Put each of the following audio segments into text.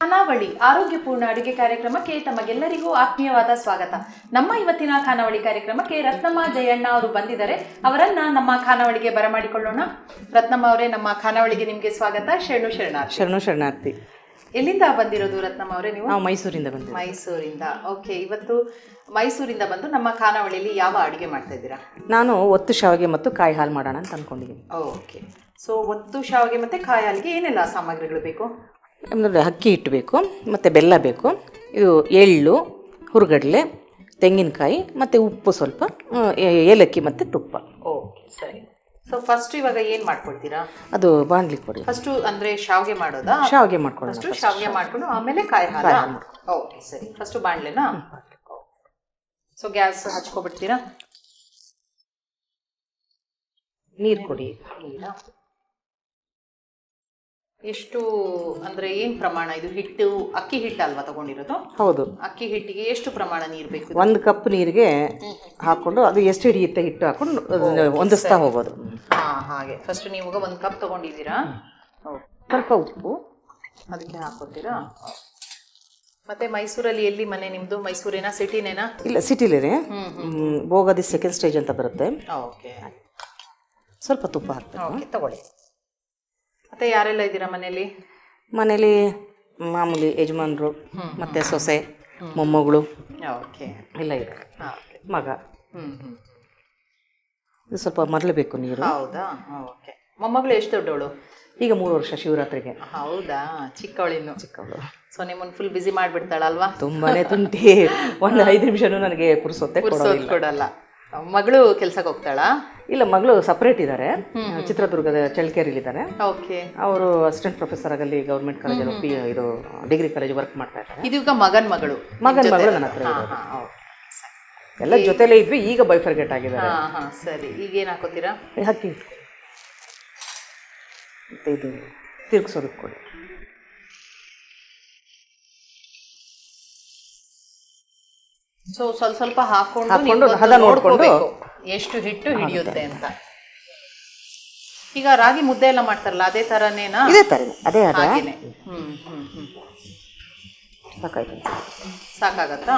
ಖಾನಾವಳಿ ಆರೋಗ್ಯಪೂರ್ಣ ಅಡುಗೆ ಕಾರ್ಯಕ್ರಮಕ್ಕೆ ತಮಗೆಲ್ಲರಿಗೂ ಆತ್ಮೀಯವಾದ ಸ್ವಾಗತ. ನಮ್ಮ ಇವತ್ತಿನ ಖಾನಾವಳಿ ಕಾರ್ಯಕ್ರಮಕ್ಕೆ ರತ್ನಮ್ಮ ಜಯಣ್ಣ ಅವರು ಬಂದಿದ್ದಾರೆ. ಅವರನ್ನ ನಮ್ಮ ಖಾನಾವಳಿಗೆ ಬರಮಾಡಿಕೊಳ್ಳೋಣ. ರತ್ನಮ್ಮ ಅವರೇ, ನಮ್ಮ ಖಾನಾವಳಿಗೆ ನಿಮಗೆ ಸ್ವಾಗತ. ಶರಣು ಶರಣಾರ್ಥಿ. ಎಲ್ಲಿಂದ ಬಂದಿರೋದು ರತ್ನಮ್ಮ ಅವರೇ ನೀವು? ನಾವು ಮೈಸೂರಿಂದ ಬಂದಿದ್ದೀವಿ. ಮೈಸೂರಿಂದ. ಓಕೆ, ಇವತ್ತು ಮೈಸೂರಿಂದ ಬಂದು ನಮ್ಮ ಖಾನಾವಳಿಯಲ್ಲಿ ಯಾವ ಅಡುಗೆ ಮಾಡ್ತಾ ಇದ್ದೀರಾ? ನಾನು ಒತ್ತು ಶಾವಿಗೆ ಮತ್ತು ಕಾಯಿ ಹಾಲು ಮಾಡೋಣ ಅಂತ ಅಂದ್ಕೊಂಡಿದ್ದೀನಿ. ಓಕೆ, ಸೊ ಒತ್ತು ಶಾವಿಗೆ ಮತ್ತು ಕಾಯಿ ಹಾಲಿಗೆ ಏನೆಲ್ಲ ಸಾಮಗ್ರಿಗಳು ಬೇಕು? ಅಂದರೆ ಅಕ್ಕಿ ಹಿಟ್ಟು ಬೇಕು, ಮತ್ತು ಬೆಲ್ಲ ಬೇಕು, ಇದು ಎಳ್ಳು, ಹುರುಗಡಲೆ, ತೆಂಗಿನಕಾಯಿ, ಮತ್ತು ಉಪ್ಪು ಸ್ವಲ್ಪ, ಏಲಕ್ಕಿ ಮತ್ತು ತುಪ್ಪ. ಓಕೆ, ಸರಿ. ಸೊ ಫಸ್ಟ್ ಇವಾಗ ಏನು ಮಾಡ್ಕೊಳ್ತೀರಾ? ಅದು ಬಾಣಲಿ ಕೊಡಿ. ಫಸ್ಟು ಅಂದರೆ ಶಾವಿಗೆ ಮಾಡೋದಾ? ಶಾವಿಗೆ ಮಾಡ್ಕೊಳ್ಳೋಣ. ಫಸ್ಟು ಶಾವಿಗೆ ಮಾಡ್ಕೊಂಡು ಆಮೇಲೆ ಕಾಯಿ ಹಾಲು. ಓಕೆ, ಸರಿ. ಫಸ್ಟು ಬಾಣಲೆನಾ? ಸೊ ಗ್ಯಾಸ್ ಹಚ್ಕೊಬಿಡ್ತೀರಾ? ನೀರು ಕೊಡಿ. ನೀರಾ? ಎಷ್ಟು ಅಂದರೆ ಏನು ಪ್ರಮಾಣ ಇದು? ಹಿಟ್ಟು ಅಕ್ಕಿ ಹಿಟ್ಟು ಅಲ್ವಾ ತಗೊಂಡಿರೋದು? ಹೌದು. ಅಕ್ಕಿ ಹಿಟ್ಟಿಗೆ ಎಷ್ಟು ಪ್ರಮಾಣ ನೀರು ಬೇಕು? 1 ಕಪ್ ನೀರಿಗೆ ಹಾಕ್ಕೊಂಡು ಅದು ಎಷ್ಟು ಹಿಡಿಯುತ್ತೆ ಹಿಟ್ಟು ಹಾಕೊಂಡು ಹೊಂದಿಸ್ತಾ ಹೋಗೋದು. ಹಾಂ, ಹಾಗೆ. ಫಸ್ಟ್ ನೀವು 1 ಕಪ್ ತಗೊಂಡಿದ್ದೀರಾ. ಸ್ವಲ್ಪ ಉಪ್ಪು ಅದಕ್ಕೆ ಹಾಕೋತೀರಾ? ಮತ್ತೆ ಮೈಸೂರಲ್ಲಿ ಎಲ್ಲಿ ಮನೆ ನಿಮ್ಮದು? ಮೈಸೂರೇನಾ, ಸಿಟಿನೇನಾ? ಇಲ್ಲ, ಸಿಟಿಲೇನೆ. ಭೋಗಾದಿ ಸೆಕೆಂಡ್ ಸ್ಟೇಜ್ ಅಂತ ಬರುತ್ತೆ. ಓಕೆ. ಸ್ವಲ್ಪ ತುಪ್ಪ ಹಾಕ್ತಾರೆ. ಓಕೆ, ತಗೊಳ್ಳಿ. ಮತ್ತೆ ಯಾರೆಲ್ಲ ಇದ್ದೀರಾ ಮನೇಲಿ? ಮನೇಲಿ ಮಾಮೂಲಿ ಯಜಮಾನರು, ಮತ್ತೆ ಸೊಸೆ, ಮೊಮ್ಮಗಳು. ಓಕೆ, ಎಲ್ಲ ಇದೆ. ಮಗ. ಇದು ಸ್ವಲ್ಪ ಮರಳಬೇಕು ನೀರು. ಹೌದಾ? ಓಕೆ. ಮೊಮ್ಮಗಳು ಎಷ್ಟು ದೊಡ್ಡವಳು? ಈಗ 3 ವರ್ಷ ಶಿವರಾತ್ರಿಗೆ. ಹೌದಾ? ಚಿಕ್ಕವಳಿನ್ನು? ಚಿಕ್ಕವಳು. ಸೊ ನಿಮ್ಮನ್ನು ಫುಲ್ ಬಿಸಿ ಮಾಡಿಬಿಡ್ತಾಳಲ್ವಾ? ತುಂಬಾನೇ ತುಂಟಿ. ಒಂದು 5 ನಿಮಿಷನೂ ನನಗೆ ಪುರ್ಸೊತ್ತೆ ಕೊಡಲ್ಲ. ಮಗಳು ಕೆಲ್ಸಕ್ಕೆ ಹೋಗ್ತಾಳಾ? ಇಲ್ಲ, ಮಗಳು ಸಪ್ರೇಟ್ ಇದ್ದಾರೆ. ಚಿತ್ರದುರ್ಗದ ಚಳ್ಳಕೆರೆಯಲ್ಲಿದ್ದಾರೆ. ಓಕೆ. ಅವರು ಅಸಿಸ್ಟೆಂಟ್ ಪ್ರೊಫೆಸರ್ ಆಗಲ್ಲಿ ಗೌರ್ಮೆಂಟ್ ಕಾಲೇಜಲ್ಲಿ ಇದು ಡಿಗ್ರಿ ಕಾಲೇಜ್ ವರ್ಕ್ ಮಾಡ್ತಾ ಇದ್ದಾರೆ. ಇದೀಗ ಮಗನ ಮಗಳು ನನ್ನ ಹತ್ರ ಎಲ್ಲ ಜೊತೆಲೇ ಇದ್ವಿ. ಈಗ ಬೈಫರ್ಗೆಟ್ ಆಗಿದ್ದಾರೆ. ಸರಿ. ಈಗೇನು ಹಾಕೋತೀರಾ? ಅಕ್ಕಿ ಮತ್ತೆ ಇದು ತಿರುಗಿಸೋದಕ್ಕೆ ಕೊಡಿ. ಸೊ ಸ್ವಲ್ಪ ಹಾಕೊಂಡು ಹದ ನೋಡ್ಕೊಂಡು ಎಷ್ಟು ಹಿಟ್ಟು ಹಿಡಿಯುತ್ತೆ ಅಂತ. ಈಗ ರಾಗಿ ಮುದ್ದೆ ಎಲ್ಲ ಮಾಡ್ತಾರಲ್ಲ, ಅದೇ ತರನೇನಾ? ಇದೇ ತರ, ಅದೇ ಹಾಗೇನೆ. ಸಾಕಾಗತ್ತಾ?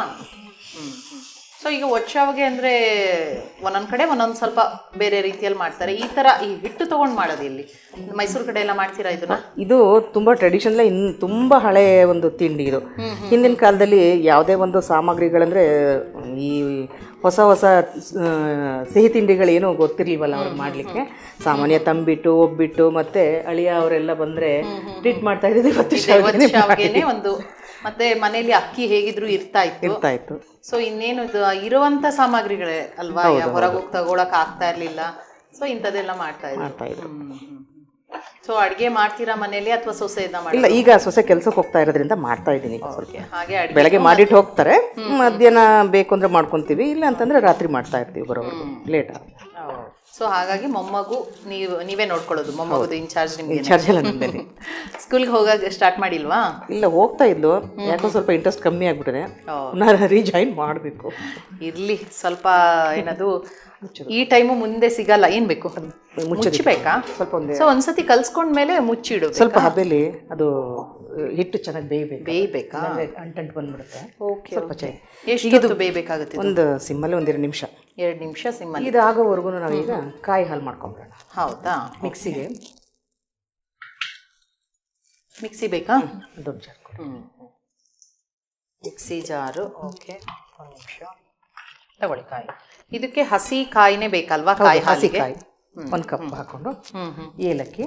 ಸೊ ಈಗ ಒಚ್ಚಾವಿಗೆ ಅಂದರೆ ಒಂದೊಂದು ಕಡೆ ಒಂದೊಂದು ಸ್ವಲ್ಪ ಬೇರೆ ರೀತಿಯಲ್ಲಿ ಮಾಡ್ತಾರೆ. ಈ ಥರ ಈ ಹಿಟ್ಟು ತೊಗೊಂಡು ಮಾಡೋದು ಇಲ್ಲಿ ಮೈಸೂರು ಕಡೆ ಎಲ್ಲ ಮಾಡ್ತೀರಾ ಇದನ್ನ? ಇದು ತುಂಬ ಟ್ರೆಡಿಷನಲ್, ಇನ್ನು ತುಂಬ ಹಳೆಯ ಒಂದು ತಿಂಡಿ ಇದು. ಹಿಂದಿನ ಕಾಲದಲ್ಲಿ ಯಾವುದೇ ಒಂದು ಸಾಮಗ್ರಿಗಳಂದರೆ ಈ ಹೊಸ ಸಿಹಿ ತಿಂಡಿಗಳೇನೂ ಗೊತ್ತಿರಲಿಲ್ವಲ್ಲ ಅವ್ರಿಗೆ ಮಾಡಲಿಕ್ಕೆ. ಸಾಮಾನ್ಯ ತಂಬಿಟ್ಟು, ಒಬ್ಬಿಟ್ಟು, ಮತ್ತು ಅಳಿಯ ಅವರೆಲ್ಲ ಬಂದರೆ ಟ್ರೀಟ್ ಮಾಡ್ತಾ ಇದ್ದಿದ್ದು ಶಾವಿಗೆನೇ ಒಂದು. ಮತ್ತೆ ಮನೇಲಿ ಅಕ್ಕಿ ಹೇಗಿದ್ರು ಇರ್ತಾ ಇತ್ತು. ಸೊ ಇನ್ನೇನು ಇದು ಇರುವಂತ ಸಾಮಗ್ರಿಗಳೇ ಅಲ್ವಾ, ಹೊರಗೆ ಹೋಗಿ ತಗೊಳಕ್ ಆಗ್ತಾ ಇರ್ಲಿಲ್ಲ. ಸೊ ಇಂಥದ್ದೆಲ್ಲ ಮಾಡ್ತಾ ಇದ್ರು. ಸೊ ಅಡ್ಗೆ ಮಾಡ್ತೀರಾ ಮನೇಲಿ ಅಥವಾ ಸೊಸೆಯಿಂದ? ಇಲ್ಲ, ಈಗ ಸೊಸೆ ಕೆಲ್ಸಕ್ಕೆ ಹೋಗ್ತಾ ಇರೋದ್ರಿಂದ ಮಾಡ್ತಾ ಇದ್ದೀನಿ. ಹಾಗೆ ಬೆಳಗ್ಗೆ ಮಾಡಿಟ್ಟು ಹೋಗ್ತಾರೆ, ಮಧ್ಯಾಹ್ನ ಬೇಕು ಅಂದ್ರೆ ಮಾಡ್ಕೊಂತೀವಿ, ಇಲ್ಲ ಅಂತಂದ್ರೆ ರಾತ್ರಿ ಮಾಡ್ತಾ ಇರ್ತೀವಿ ಬರೋವರೆಗೂ ಲೇಟ್ ಆಗುತ್ತೆ. ಸೊ ಹಾಗಾಗಿ ಮೊಮ್ಮಗು ನೀವೇ ನೋಡ್ಕೊಳ್ಳೋದು? ಮೊಮ್ಮಗುದು ಇನ್ಚಾರ್ಜ್ ನಿಮ್ಗೆ? ಇನ್ಚಾರ್ಜ್ ಎಲ್ಲ ನಿಮ್ಮಲ್ಲಿ. ಸ್ಕೂಲ್ಗೆ ಹೋಗಾಗ ಸ್ಟಾರ್ಟ್ ಮಾಡಿಲ್ವಾ? ಇಲ್ಲ, ಹೋಗ್ತಾ ಇದ್ಲು. ಯಾಕೋ ಸ್ವಲ್ಪ ಇಂಟ್ರೆಸ್ಟ್ ಕಮ್ಮಿ ಆಗ್ಬಿಟ್ಟಿದೆ. ರೀಜಾಯಿನ್ ಮಾಡಬೇಕು. ಇರ್ಲಿ, ಸ್ವಲ್ಪ ಏನದು ಈ ಟೈಮು ಮುಂದೆ ಸಿಗಲ್ಲ. ಏನ್ ಬೇಕು? ಮುಚ್ಚಬೇಕಾ? ಸ್ವಲ್ಪ ಸೊ ಒಂದ್ಸತಿ ಕಲ್ಸ್ಕೊಂಡ್ಮೇಲೆ ಮುಚ್ಚಿಡು. ಸ್ವಲ್ಪ ಹಬೆಲಿ ಅದು ಹಿಟ್ಟು ಚೆನ್ನಾಗಿ ಬೇಯಬೇಕಾ? ಅಂಟಂಟು ಬಂದ್ಬಿಡುತ್ತೆ. ಓಕೆ. ಸ್ವಲ್ಪ ಎಷ್ಟು ಬೇಯಬೇಕಾಗುತ್ತೆ? ಒಂದು ಸಿಮ್ಮಲ್ಲಿ 1-2 ನಿಮಿಷ. 2 ನಿಮಿಷ ಸಿಮ್ಮಲ್ಲಿ. ಇದು ಆಗೋವರೆಗೂ ನಾವೀಗ ಕಾಯಿ ಹಾಲು ಮಾಡ್ಕೊಂಡ್ಬಿಡೋಣ. ಹೌದಾ? ಮಿಕ್ಸಿಗೆ. ಮಿಕ್ಸಿ ಬೇಕಾ? ದೊಡ್ಡ ಜಾರ್ ಕೊಡಿ. ಮಿಕ್ಸಿ ಜಾರು. ಓಕೆ, 1 ನಿಮಿಷ ತಗೊಳ್ಳಿ. ಕಾಯಿ ಇದಕ್ಕೆ ಹಸಿ ಕಾಯಿನೇ ಬೇಕಲ್ವಾ? ಕಾಯಿ ಹಾಲಿಗೆ 1 ಕಪ್ ಹಾಕೊಂಡು ಏಲಕ್ಕಿ,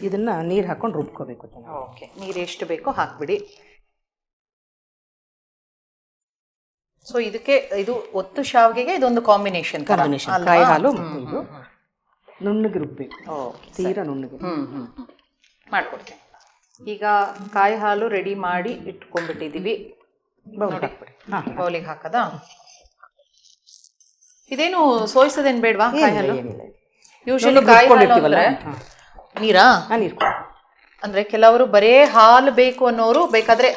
ಇದನ್ನ ನೀರು ಹಾಕೊಂಡು ರುಬ್ಕೋಬೇಕು. ಓಕೆ, ನೀರು ಎಷ್ಟು ಬೇಕೋ ಹಾಕ್ಬಿಡಿ. ಸೊ ಇದಕ್ಕೆ ಇದು ಒತ್ತು ಶಾವಿಗೆಗೆ ಇದೊಂದು ಕಾಂಬಿನೇಷನ್. ಕಾಯಿ ಹಾಲು ಇದು ನುಣ್ಣಗೆ ರುಬ್ಬೇಕು. ತೀರಾ ನುಣ್ಣಗೆ ಮಾಡ್ಕೊಡ್ತೀನಿ. ಈಗ ಕಾಯಿ ಹಾಲು ರೆಡಿ ಮಾಡಿ ಇಟ್ಕೊಂಡ್ಬಿಟ್ಟಿದ್ದೀವಿ. ಬೌಲಿಗೆ ಹಾಕದಾ? ಇದೇನು ಸೋಯಿಸೋದೇನು ಬೇಡವಾ? ಕಾಯಿ ಹಾಲು ಯೂಶಲಿ ಕಾಯಿ ಹಾಲು ಅಂದ್ರೆ ನೀರಾ? ನೀರು. ಅಂದ್ರೆ ಕೆಲವರು ಬರೇ ಹಾಲು ಬೇಕು ಅನ್ನೋರು ಬೇಕಾದ್ರೆ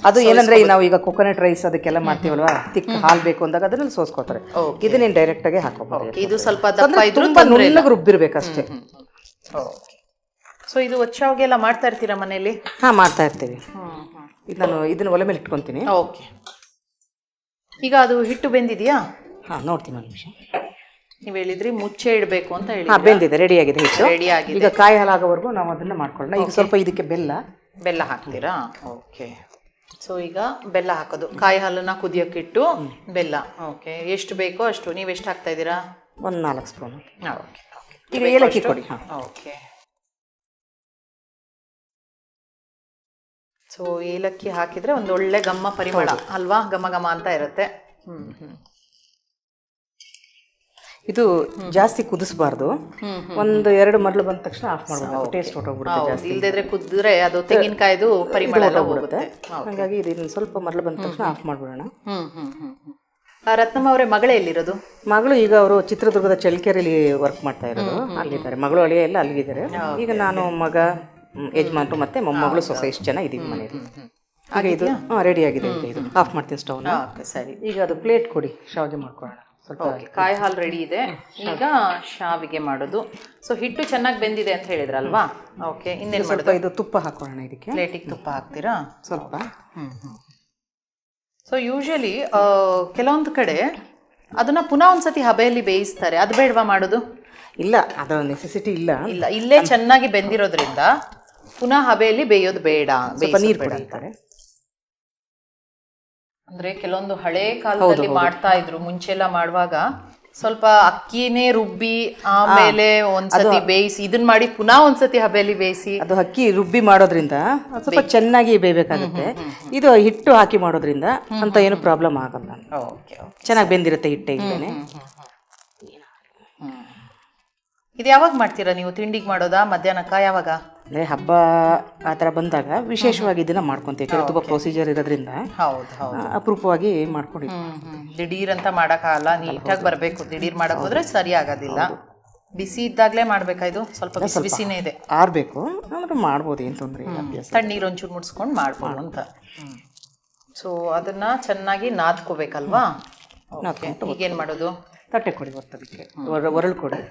ಅದು ಏನಂದ್ರೆ ನಾವು ಈಗ ಕೊಕೊನಟ್ ರೈಸ್ ಅದಕ್ಕೆಲ್ಲ ಮಾಡ್ತೀವಲ್ವಾ, ತಿಕ್ಕ ಹಾಲು ಬೇಕು ಅಂದಾಗ ಅದನ್ನ ಸೋಸ್ಕೋತಾರೆ. ಇದನ್ನೇನು ಡೈರೆಕ್ಟ್ ಆಗಿ ಹಾಕೋಬಹುದು. ಇದು ಸ್ವಲ್ಪ ದಪ್ಪ ಇದ್ರೂ ನುಣ್ಣಗೆ ರುಬ್ಬಿರ್ಬೇಕಷ್ಟೇ. ಓಕೆ. ಸೊ ಇದು ಒಚ್ಚಾವ್ಗೆ ಎಲ್ಲ ಮಾಡ್ತಾ ಇರ್ತೀರಾ ಮನೆಯಲ್ಲಿ? ಹಾಂ, ಮಾಡ್ತಾ ಇರ್ತೀವಿ. ಇದು ನಾನು ಇದನ್ನು ಒಲೆ ಮೇಲೆ ಇಟ್ಕೊತೀನಿ. ಓಕೆ. ಈಗ ಅದು ಹಿಟ್ಟು ಬೆಂದಿದೆಯಾ? ಹಾಂ, ನೋಡ್ತೀನಿ ಒಂದು ನಿಮಿಷ. ನೀವು ಹೇಳಿದ್ರಿ ಮುಚ್ಚೆ ಇಡಬೇಕು ಅಂತ ಹೇಳಿ. ಹಾಂ, ಬೆಂದಿದೆ, ರೆಡಿ ಆಗಿದೆ ಹಿಟ್ಟು. ರೆಡಿ ಆಗಿದೆ. ಈಗ ಕಾಯಿ ಹಾಲಾಗೋವರೆಗೂ ನಾವು ಅದನ್ನು ಮಾಡ್ಕೊಳ್ಳೋಣ. ಈಗ ಸ್ವಲ್ಪ ಇದಕ್ಕೆ ಬೆಲ್ಲ ಹಾಕ್ತೀರಾ? ಓಕೆ. ಸೊ ಈಗ ಬೆಲ್ಲ ಹಾಕೋದು, ಕಾಯಿ ಹಾಲನ್ನ ಕುದಿಯೋಕ್ಕಿಟ್ಟು ಬೆಲ್ಲ. ಓಕೆ. ಎಷ್ಟು ಬೇಕೋ ಅಷ್ಟು. ನೀವು ಎಷ್ಟು ಹಾಕ್ತಾ ಇದ್ದೀರಾ? ಒಂದು 4 ಸ್ಪೂನ್. ಓಕೆ. ಈಗ ಏಲಕ್ಕಿ ಕೊಡಿ. ಹಾಂ, ಓಕೆ. ಸೊ ಏಲಕ್ಕಿ ಹಾಕಿದ್ರೆ ಒಂದು ಒಳ್ಳೆ ಗಮ್ಮ ಪರಿಮಳ ಅಲ್ವಾ? ಘಮ ಘಮ ಅಂತ ಇರುತ್ತೆ. ಇದು ಜಾಸ್ತಿ ಕುದಿಸಬಾರ್ದು. ಒಂದು 2 ಮರಳು ಬಂದ ತಕ್ಷಣ ಆಫ್ ಮಾಡಬೇಕು. ಟೇಸ್ಟ್ ಹೊರಟೋಗ್ಬಿಡುತ್ತೆ ಜಾಸ್ತಿ. ಇಲ್ಲದಿದ್ರೆ ಕುದಿದ್ರೆ ಅದು ತೆಂಗಿನಕಾಯಿದು ಪರಿಮಳ ಎಲ್ಲ ಹೋಗುತ್ತೆ. ಹಾಗಾಗಿ ಇದನ್ನ ಸ್ವಲ್ಪ ಮರಳು ಬಂದ ತಕ್ಷಣ ಆಫ್ ಮಾಡ್ಬಿಡೋಣ. ರತ್ನಮ್ಮ ಅವರೇ, ಮಗಳೇ ಎಲ್ಲಿರೋದು? ಮಗಳು ಈಗ ಅವರು ಚಿತ್ರದುರ್ಗದ ಚಳ್ಳಕೆರೆಯಲ್ಲಿ ವರ್ಕ್ ಮಾಡ್ತಾ ಇರೋದು. ಅಲ್ಲಿದ್ದಾರೆ. ಮಗಳು ಅಳಿಯ ಎಲ್ಲ ಅಲ್ಲಿದ್ದಾರೆ. ಈಗ ನಾನು, ಮಗ, ಯಜಮಾನ್ರು ಮತ್ತೆ ಮೊಮ್ಮಗಳು, ಸೊಸೆ ಇಷ್ಟು ಜನ ಇದೀವಿ ಮನೆಯಲ್ಲಿ. ಹಾಗೆ ಇದು ರೆಡಿ ಆಗಿದೆ. ಇದು ಆಫ್ ಮಾಡ್ತೀನಿ ಸ್ಟವ್ನ. ಸರಿ. ಈಗ ಅದು ಪ್ಲೇಟ್ ಕೊಡಿ, ಶಾವಿಗೆ ಮಾಡ್ಕೊಳ್ಳೋಣ. ಸ್ವಲ್ಪ ಕಾಯಿ ಹಾಲು ರೆಡಿ ಇದೆ. ಈಗ ಶಾವಿಗೆ ಮಾಡೋದು. ಸೊ ಹಿಟ್ಟು ಚೆನ್ನಾಗಿ ಬೆಂದಿದೆ ಅಂತ ಹೇಳಿದ್ರಲ್ವಾ? ಓಕೆ. ಇನ್ನೇನು ಸ್ವಲ್ಪ ಇದು ತುಪ್ಪ ಹಾಕೊಳ್ಳೋಣ. ಇದಕ್ಕೆ ಪ್ಲೇಟಿಗೆ ತುಪ್ಪ ಹಾಕ್ತೀರಾ? ಸ್ವಲ್ಪ. ಸೊ ಯೂಶಲಿ ಕೆಲವೊಂದು ಕಡೆ ಅದನ್ನ ಪುನಃ ಒಂದ್ಸತಿ ಹಬೆಯಲ್ಲಿ ಬೇಯಿಸ್ತಾರೆ. ಅದು ಬೇಡವಾ ಮಾಡೋದು? ಇಲ್ಲ, ಅದರ ನೆಸೆಸಿಟಿ ಇಲ್ಲ. ಇಲ್ಲೇ ಚೆನ್ನಾಗಿ ಬೆಂದಿರೋದ್ರಿಂದ ಪುನಃ ಹಬೆಯಲ್ಲಿ ಬೇಯೋದು ಬೇಡ. ನೀರು ಬೇಡ್ತಾರೆ. ಅಂದ್ರೆ ಕೆಲವೊಂದು ಹಳೆ ಕಾಲದಲ್ಲಿ ಮಾಡ್ತಾ ಇದ್ರು. ಮುಂಚೆಲ್ಲ ಮಾಡುವಾಗ ಸ್ವಲ್ಪ ಅಕ್ಕಿನೇ ರುಬ್ಬಿ ಆಮೇಲೆ ಒಂದ್ಸತಿ ಬೇಯಿಸಿ ಇದನ್ನ ಮಾಡಿ ಪುನಃ ಒಂದ್ಸತಿ ಹಬೆಯಲ್ಲಿ ಬೇಯಿಸಿ. ಅದು ಅಕ್ಕಿ ರುಬ್ಬಿ ಮಾಡೋದ್ರಿಂದ ಸ್ವಲ್ಪ ಚೆನ್ನಾಗಿ ಬೇಯಬೇಕಾಗುತ್ತೆ. ಇದು ಹಿಟ್ಟು ಹಾಕಿ ಮಾಡೋದ್ರಿಂದ ಅಂತ ಏನು ಪ್ರಾಬ್ಲಮ್ ಆಗಲ್ಲ. ಚೆನ್ನಾಗಿ ಬೆಂದಿರುತ್ತೆ ಹಿಟ್ಟೆ ಇದ್ದೇನೆ. ಇದು ಯಾವಾಗ ಮಾಡ್ತೀರಾ ನೀವು? ತಿಂಡಿಗೆ ಮಾಡೋದಾ, ಮಧ್ಯಾಹ್ನಕ್ಕ, ಯಾವಾಗ? ಅಂದರೆ ಹಬ್ಬ ಆ ಥರ ಬಂದಾಗ ವಿಶೇಷವಾಗಿ ಇದನ್ನ ಮಾಡ್ಕೊತೀವಿ. ತುಂಬ ಪ್ರೊಸೀಜರ್ ಇರೋದ್ರಿಂದ ಅಪರೂಪವಾಗಿ ಮಾಡ್ಕೊಂಡಿದ್ದೀವಿ. ದಿಢೀರ್ ಅಂತ ಮಾಡೋಕ್ಕಾಗಲ್ಲ, ನೀಟಾಗಿ ಬರಬೇಕು. ದಿಢೀರ್ ಮಾಡಕ್ ಹೋದ್ರೆ ಸರಿ ಆಗೋದಿಲ್ಲ. ಬಿಸಿ ಇದ್ದಾಗಲೇ ಮಾಡ್ಬೇಕಾ? ಇದು ಸ್ವಲ್ಪ ಬಿಸಿ ಬಿಸಿನೇ ಇದೆ. ಆರಬೇಕು ಅಂದ್ರೆ ಮಾಡ್ಬೋದು, ಏನು ತೊಂದರೆ ಇಲ್ಲ. ತಣ್ಣೀರು ಒಂಚೂರು ಮುಡ್ಸ್ಕೊಂಡು ಮಾಡ್ಬೋದು ಅಂತ. ಸೊ ಅದನ್ನ ಚೆನ್ನಾಗಿ ನಾದ್ಕೋಬೇಕಲ್ವಾ? ಈಗೇನು ಮಾಡೋದು? ತಟ್ಟೆ ಕೊಡಿ, ಬರ್ತದಕ್ಕೆ ಒರಳು ಕೊಡಿ.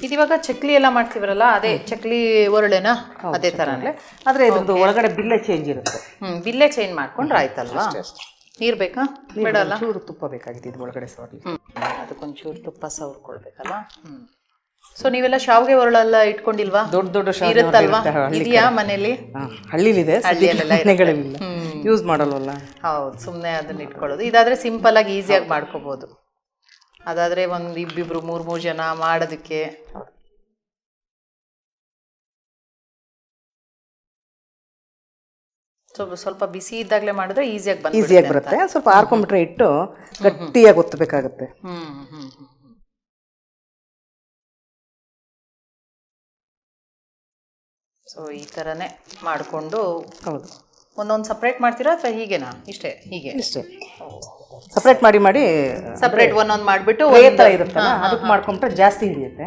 ಇದಿವಾಗ ಚಕ್ಲಿ ಎಲ್ಲ ಮಾಡ್ತೀವರಲ್ಲ, ಅದೇ ಚಕ್ಲಿ ಒರಳೆನಾ? ಅದೇ ತರನೇ, ಆದ್ರೆ ಇದ್ರದ್ದು ಒಳಗಡೆ ಬಿಲ್ಲೆ ಚೇಂಜ್ ಇರುತ್ತೆ. ಬಿಲ್ಲೆ ಚೇಂಜ್ ಮಾಡ್ಕೊಂಡ್ರೆ ಆಯ್ತಲ್ವಾ? ನೀರ್ ಬೇಕಾ? ಬೇಡಲ್ಲ, ಚೂರು ತುಪ್ಪ ಬೇಕಾಗಿತ್ತು ಇದು ಒಳಗಡೆ ಸವರಿ. ಅದಕ್ಕೊಂಚೂರು ತುಪ್ಪ ಸವರ್ಕೊಳ್ಬೇಕಲ್ಲ. ಸೊ ನೀವೆಲ್ಲ ಶಾವಿಗೆ ಒರಳೆಲ್ಲ ಇಟ್ಕೊಂಡಿಲ್ವಾ? ದೊಡ್ಡ ದೊಡ್ಡ ಇರುತ್ತಲ್ವಾ? ಇದೆಯಾ ಮನೇಲಿ? ಹಳ್ಳಿಲಿದೆ, ಹಳ್ಳಿಯಲ್ಲೆಲ್ಲ ಯೂಸ್ ಮಾಡಲ್ವಲ್ಲ. ಹೌದು, ಸುಮ್ಮನೆ ಅದನ್ನ ಇಟ್ಕೊಳ್ಳೋದು. ಇದಾದ್ರೆ ಸಿಂಪಲ್ ಆಗಿ ಈಸಿಯಾಗಿ ಮಾಡ್ಕೋಬಹುದು. ಅದಾದ್ರೆ ಒಂದು ಇಬ್ಬಿಬ್ರು 3 ಜನ ಮಾಡೋದಕ್ಕೆ. ಸ್ವಲ್ಪ ಬಿಸಿ ಇದ್ದಾಗಲೇ ಮಾಡಿದ್ರೆ ಈಸಿಯಾಗಿ ಬರುತ್ತೆ. ಸ್ವಲ್ಪ ಆರ್ಕೊಂಡ್ಬಿಟ್ರೆ ಇಟ್ಟು ಗಟ್ಟಿಯಾಗಿ ಒತ್ತಬೇಕಾಗುತ್ತೆ. ಸೊ ಈ ತರನೇ ಮಾಡಿಕೊಂಡು. ಹೌದು. ಒಂದೊಂದು ಸಪ್ರೇಟ್ ಮಾಡ್ತೀರಾ ಅಥವಾ ಹೀಗೆನಾ? ಇಷ್ಟೇ ಸಪ್ರೇಟ್ ಮಾಡಿ ಸಪ್ರೇಟ್ ಒಂದೊಂದು ಮಾಡಿಬಿಟ್ಟು ಇರುತ್ತಲ್ಲ ಅದಕ್ಕೆ ಮಾಡ್ಕೊಂಡ್ರೆ ಜಾಸ್ತಿ ಹಿಡಿಯುತ್ತೆ.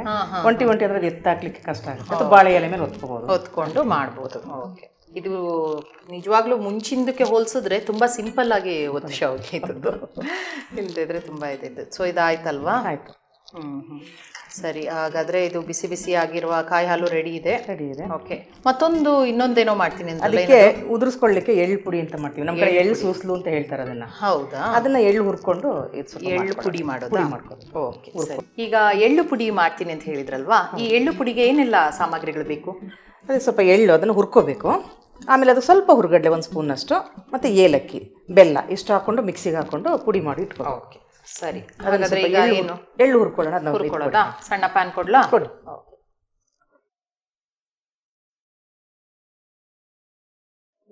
ಒಂಟಿ ಅಂದ್ರೆ ಎತ್ತಾಕ್ಲಿಕ್ಕೆ ಕಷ್ಟ ಆಗುತ್ತೆ. ಅದು ಬಾಳೆ ಎಲೆ ಮೇಲೆ ಹೊತ್ಕೊಂಡು ಮಾಡ್ಬೋದು. ಓಕೆ. ಇದು ನಿಜವಾಗ್ಲೂ ಮುಂಚಿಂದಕ್ಕೆ ಹೋಲಿಸಿದ್ರೆ ತುಂಬಾ ಸಿಂಪಲ್ ಆಗಿ ಒಂದು ಶಾವಿಗೆ ಇದ್ದದ್ದು. ಇಲ್ದಿದ್ರೆ ತುಂಬಾ ಇದ್ದಿದ್ದು. ಸೊ ಇದಾಯ್ತಲ್ವಾ? ಆಯ್ತು. ಸರಿ, ಹಾಗಾದ್ರೆ ಇದು ಬಿಸಿ ಬಿಸಿ ಆಗಿರುವ ಕಾಯಿ ಹಾಲು ರೆಡಿ ಇದೆ. ಓಕೆ. ಇನ್ನೊಂದೇನೋ ಮಾಡ್ತೀನಿ ಅಂತ, ಅದಕ್ಕೆ ಉದುರಿಸ್ಕೊಳ್ಳಿಕ್ಕೆ ಎಳ್ಳು ಪುಡಿ ಅಂತ ಮಾಡ್ತೀವಿ. ನಮ್ಮ ಕಡೆ ಎಳ್ಳು ಸೂಸ್ಲು ಅಂತ ಹೇಳ್ತಾರೆ ಅದನ್ನ. ಹೌದಾ? ಅದನ್ನ ಎಳ್ಳು ಹುರ್ಕೊಂಡು ಎಳ್ಳು ಪುಡಿ ಮಾಡೋದು. ಓಕೆ. ಈಗ ಎಳ್ಳು ಪುಡಿ ಮಾಡ್ತೀನಿ ಅಂತ ಹೇಳಿದ್ರಲ್ವಾ? ಈ ಎಳ್ಳು ಪುಡಿಗೆ ಏನೆಲ್ಲ ಸಾಮಗ್ರಿಗಳು ಬೇಕು? ಅದೇ ಸ್ವಲ್ಪ ಎಳ್ಳು, ಅದನ್ನು ಹುರ್ಕೋಬೇಕು. ಆಮೇಲೆ ಅದು ಸ್ವಲ್ಪ ಹುರ್ಗಡ್ಲೆ 1 ಸ್ಪೂನ್ ಅಷ್ಟು, ಮತ್ತೆ ಏಲಕ್ಕಿ, ಬೆಲ್ಲ ಇಷ್ಟು ಹಾಕೊಂಡು ಮಿಕ್ಸಿಗೆ ಹಾಕೊಂಡು ಪುಡಿ ಮಾಡಿ ಇಟ್ಕೊಳ್ಳಿ. ಓಕೆ, ಸರಿ. ಹಾಗಾದ್ರೆ ಈಗ ಏನು ಎಳ್ಳು ಹುರ್ಕೊಳ್ಳೋಣ. ಸಣ್ಣ ಪ್ಯಾನ್ ಕೊಡ್ಲಾ? ಕೊಡಿ.